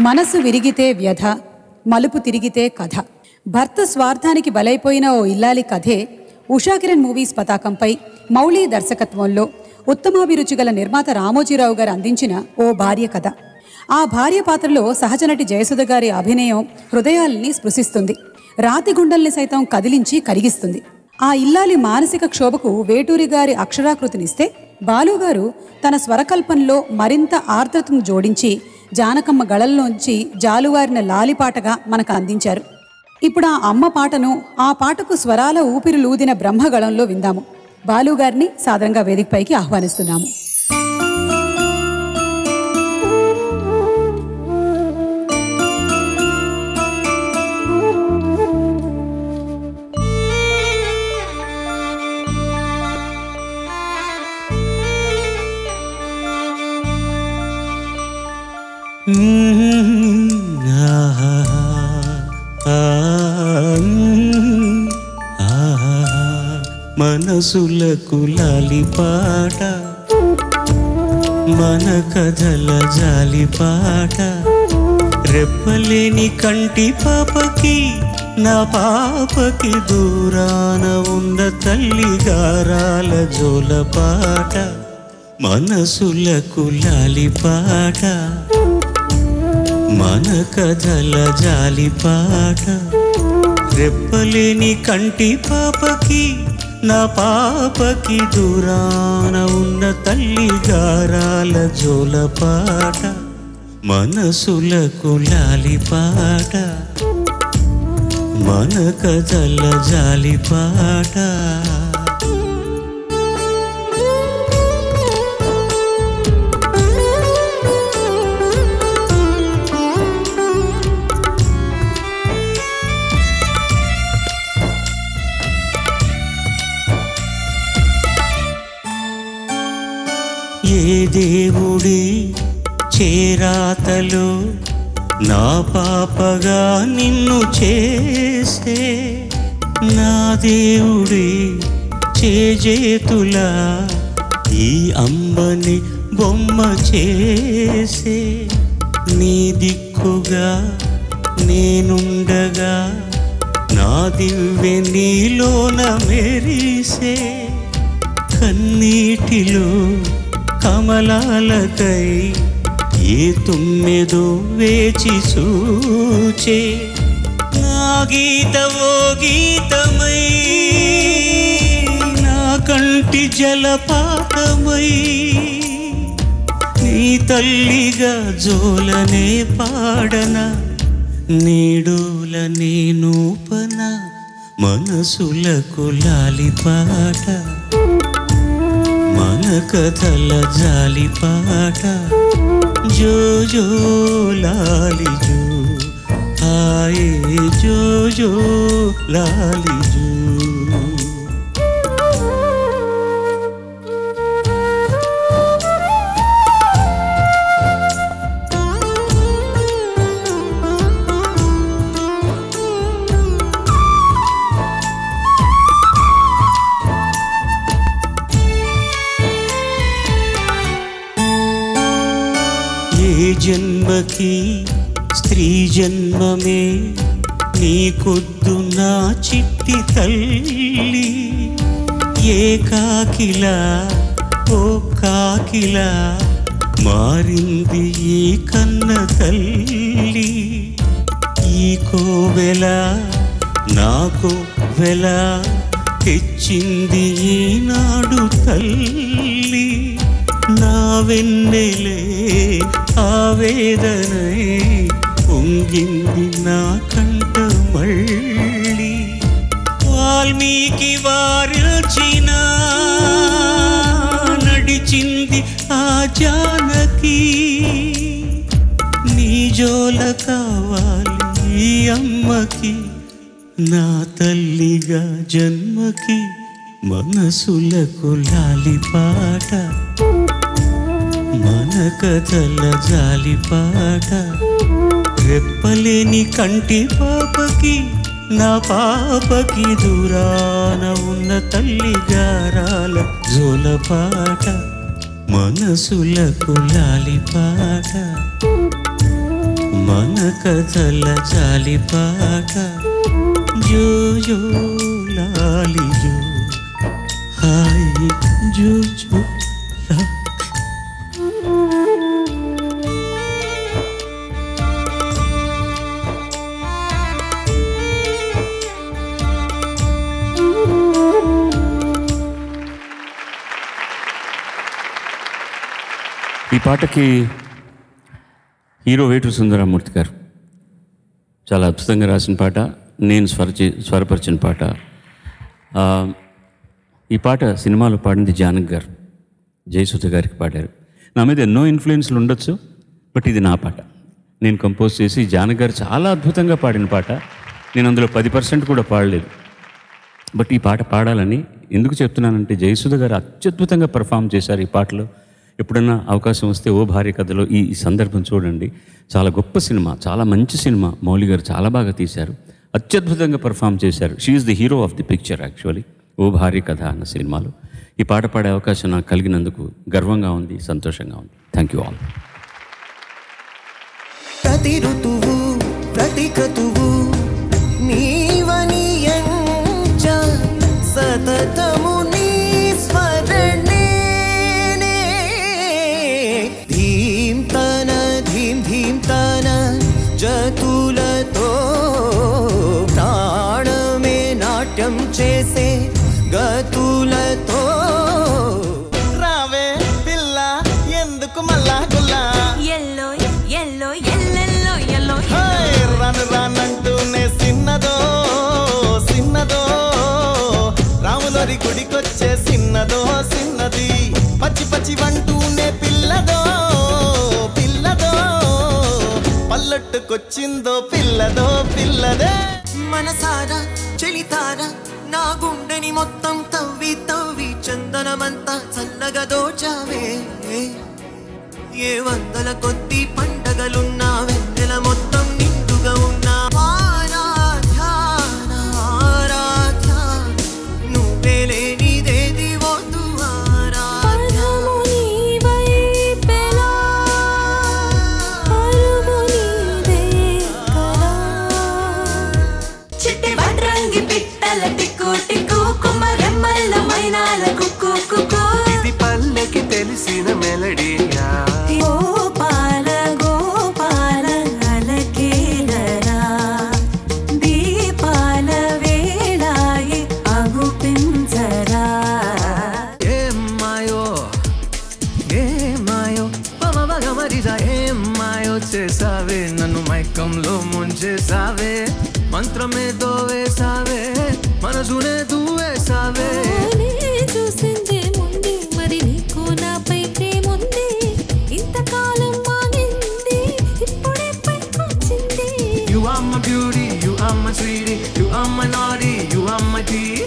మనసు విరిగితే వ్యధ, మలుపు తిరిగితే కథ. భర్త స్వార్థానికి బలైపోయిన ఓ ఇల్లాలి కథే ఉషాకిరణ్ మూవీస్ పతాకంపై మౌళి దర్శకత్వంలో ఉత్తమాభిరుచి గల నిర్మాత రామోజీరావు గారు అందించిన ఓ భార్య కథ. ఆ భార్య పాత్రలో సహజనటి జయసుధ గారి అభినయం హృదయాల్ని స్పృశిస్తుంది, రాతి గుండల్ని సైతం కదిలించి కరిగిస్తుంది. ఆ ఇల్లాలి మానసిక క్షోభకు వేటూరి గారి అక్షరాకృతినిస్తే బాలుగారు తన స్వరకల్పంలో మరింత ఆర్ద్రతను జోడించి జానకమ్మ గళల్లోంచి జాలువారిన లాలిపాటగా మనకు అందించారు. ఇప్పుడు ఆ అమ్మ పాటను, ఆ పాటకు స్వరాల ఊపిరులూదిన బ్రహ్మగళంలో విందాము. బాలుగారిని సాదరంగా వేదికపైకి ఆహ్వానిస్తున్నాము. మనసులకు లాలిపాట, మన కథల జాలిపాట, రెప్పలేని కంటి పాపకి, నా పాపకి దూరాన ఉన్న తల్లి గారాల జోలపాట. మనసులకు లాలిపాట, మన కథల జాలిపాట, రెప్పలేని కంటి పాపకి, నా పాపకి దూరాన ఉన్న తల్లి గారాల జోలపాట. మనసులకు లాలిపాట, మన కథల జాలిపాట. ఏ దేవుడి చేరాతలో నా పాపగా నిన్ను చేసే, నా దేవుడి చేజేతులా ఈ అమ్మని బొమ్మ చేసే. నీ దిక్కుగా నేనుండగా నా దివ్వె నీలోన మెరిసే. కన్నీటిలో కమలాలకై ఏ తుమ్మెదో వేచి చూచే. నా గీత ఓ గీతమై, నా కంటి జలపాతమై, నీ తల్లిగా జోలనే పాడన, నీడోలనే నూపన. మనసులకు లాలిపాట, మన కథల జాలిపాట. జో జో లాలి జో, హాయే జో జో లాలి జో. ఏ జన్మకి స్త్రీ జన్మమే నీకొద్దు నా చిట్టి తల్లి. ఏ కాకిలా ఓ కాకిలా మారింది ఈ కన్న తల్లి. ఈ కోవెల నాకు వెల తెచ్చింది ఈనాడు తల్లి. నా వెన్నెలే ఆవేదనై పొంగింది నా కంట మళ్ళీ. వాల్మీకి వారిచిన నడిచింది ఆ జానకి. నీ జోల కావాలి ఈ అమ్మకి, నా తల్లిగా జన్మకి. మనసులకు లాలిపాట, మన కథల జాలిపాట, రెప్పలేని కంటి పాపకి, నా పాపకి దూరాన ఉన్న తల్లి గారాల జోలపాట. మనసులకు లాలిపాట, మన కథల జాలిపాట జో జో లాలి జో హాయ్ జో జో లా. ఈ పాటకి హీరో వేటూరి సుందరమూర్తి గారు చాలా అద్భుతంగా రాసిన పాట, నేను స్వరపరిచిన పాట. ఈ పాట సినిమాలో పాడింది జానకి గారు, జయసుధ గారికి పాడారు. నా మీద ఎన్నో ఇన్ఫ్లుయెన్స్లు ఉండొచ్చు, బట్ ఇది నా పాట. నేను కంపోజ్ చేసి జానకి గారు చాలా అద్భుతంగా పాడిన పాట. నేను అందులో 10% కూడా పాడలేదు. బట్ ఈ పాట పాడాలని ఎందుకు చెప్తున్నానంటే, జయసుధ గారు అత్యద్భుతంగా పర్ఫామ్ చేశారు ఈ పాటలో. ఎప్పుడన్నా అవకాశం వస్తే ఓ భార్య కథలో ఈ సందర్భం చూడండి. చాలా గొప్ప సినిమా, చాలా మంచి సినిమా. మౌలి గారు చాలా బాగా తీశారు, అత్యద్భుతంగా పర్ఫామ్ చేశారు. She is the hero of the picture actually, ఓ భార్య కథ అన్న సినిమాలో. ఈ పాట పాడే అవకాశం నాకు కలిగినందుకు గర్వంగా ఉంది, సంతోషంగా ఉంది. Thank you all. ప్రతి ఋతువు ప్రతి క్రతువు నీవని ఎంచ సతతము నీ స్మరణే ధీంతన ధీంతన జతులతో ప్రాణమే నాట్యం చేసే గతులతో రావే పిల్ల ఎందుకు మల్లా గుల్లా ఎల్లో ఎల్లో ఎల్లెల్లో ఎల్లో రాను రానంటూనే సిన్నదో సిన్నదో రాములరి గుడికొచ్చే సిన్నదో సిన్నది పచ్చి పచ్చి వంటూనే పిల్లదో పిల్లదో పల్లట్టుకొచ్చిందో పిల్లదో పిల్లదే మనసారా చెలితారా నా గుండెని మొత్తం తవ్వి తవ్వి చందనమంతా చల్లగా దోచావే ఏ వందల కొద్ది పండగలున్నా వెన్నెల మొత్తం నిండుగా ఉన్నా ఆరాధ్య ఆరాధ్య నువ్వే లేనిదేది వద్దు ఆరాధ్య చిట్టి వడ్రంగి పిట్టల టిక్కు టిక్కు కుమ్మరెమ్మల మైనాల కుక్కు కుక్కు ఇది పల్లెకి తెలిసిన మెలడీయా గోపాల గోపాల అలకేలరా దీపాల వేళాయి అగుపించరా ఏమాయో ఏమాయో పవగమరిజా ఏమాయో చేసావే నన్ను మైకంలో ముంచేసావే మంత్రమే దోవేసావే మనసునే దూవేసావే చూసిందే ముందు మరి నీకు నాపై ప్రేముంది ఇంతకాలం మాగింది ఇప్పుడే పైకొచ్చింది You are my beauty, you are my sweetie, you are my naughty, you are my tea.